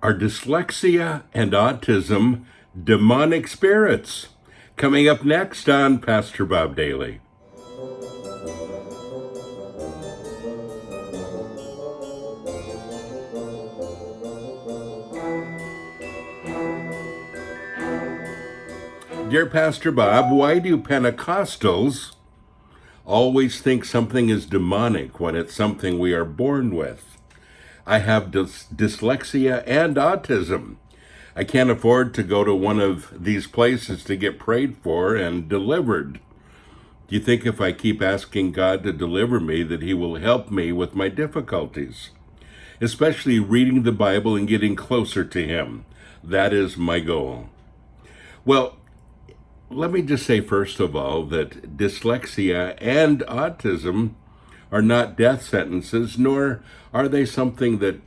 Are dyslexia and autism demonic spirits? Coming up next on Pastor Bob Daly. Dear Pastor Bob, why do Pentecostals always think something is demonic when it's something we are born with? I have dyslexia and autism. I can't afford to go to one of these places to get prayed for and delivered. Do you think if I keep asking God to deliver me that he will help me with my difficulties? Especially reading the Bible and getting closer to him. That is my goal. Well, let me just say first of all that dyslexia and autism are not death sentences, nor are they something that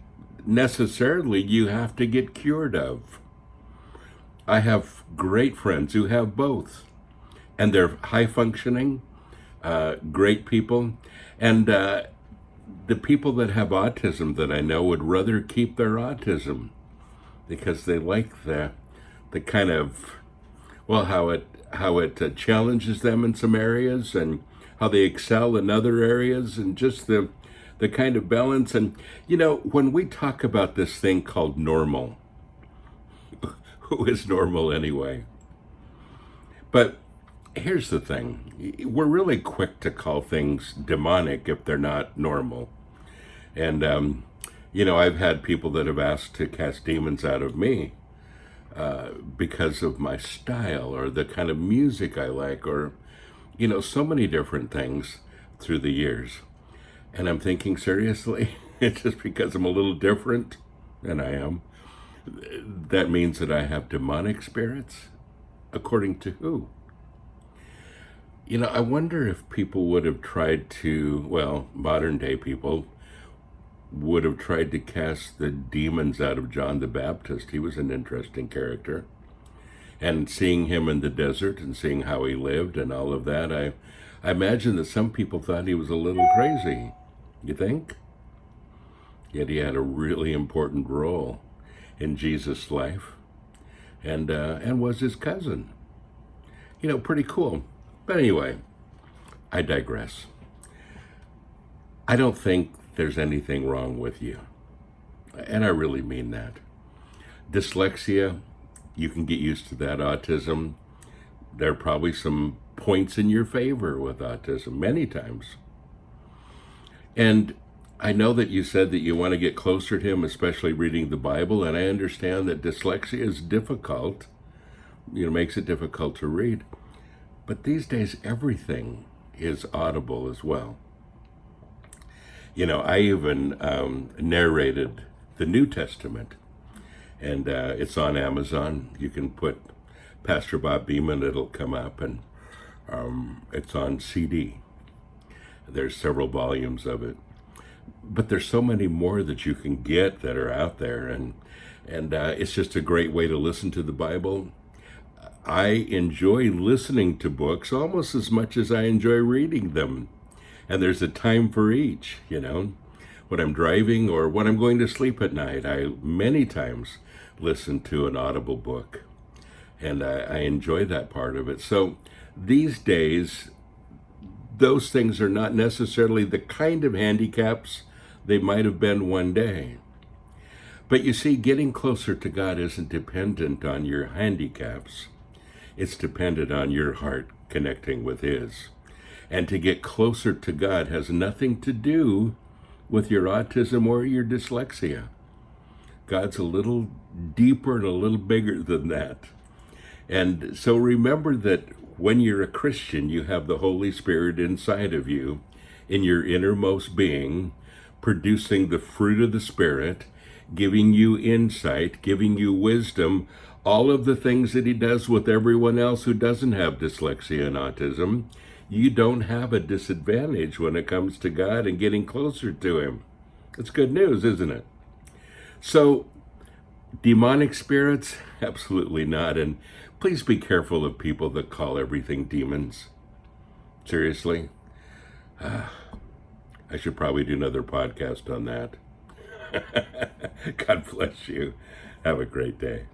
necessarily you have to get cured of. I have great friends who have both, and they're high functioning, great people. And the people that have autism that I know would rather keep their autism because they like the kind of, well, how it challenges them in some areas and how they excel in other areas, and just the kind of balance. And, you know, when we talk about this thing called normal, who is normal anyway? But here's the thing. We're really quick to call things demonic if they're not normal. And, you know, I've had people that have asked to cast demons out of me because of my style or the kind of music I like, or, you know, so many different things through the years. And I'm thinking, seriously, just because I'm a little different than I am, that means that I have demonic spirits? According to who? You know, I wonder if people would have tried to, well, modern day people would have tried to cast the demons out of John the Baptist. He was an interesting character. And seeing him in the desert and seeing how he lived and all of that, I imagine that some people thought he was a little crazy. You think? Yet he had a really important role in Jesus' life, and was his cousin. You know, pretty cool. But anyway, I digress. I don't think there's anything wrong with you. And I really mean that. Dyslexia, you can get used to that. Autism, there are probably some points in your favor with autism, many times. And I know that you said that you want to get closer to him, especially reading the Bible, and I understand that dyslexia is difficult, you know, makes it difficult to read. But these days, everything is audible as well. You know, I even narrated the New Testament, and it's on Amazon. You can put Pastor Bob Beeman, it'll come up, and it's on CD. There's several volumes of it. But there's so many more that you can get that are out there, and it's just a great way to listen to the Bible. I enjoy listening to books almost as much as I enjoy reading them. And there's a time for each, you know. When I'm driving or when I'm going to sleep at night, I many times listen to an audible book. And I enjoy that part of it. So these days, those things are not necessarily the kind of handicaps they might have been one day. But you see, getting closer to God isn't dependent on your handicaps. It's dependent on your heart connecting with his. And to get closer to God has nothing to do with your autism or your dyslexia. God's a little deeper and a little bigger than that. And so remember that when you're a Christian, you have the Holy Spirit inside of you, in your innermost being, producing the fruit of the Spirit, giving you insight, giving you wisdom, all of the things that he does with everyone else who doesn't have dyslexia and autism. You don't have a disadvantage when it comes to God and getting closer to him. It's good news, isn't it? So, demonic spirits? Absolutely not. And please be careful of people that call everything demons. Seriously? I should probably do another podcast on that. God bless you. Have a great day.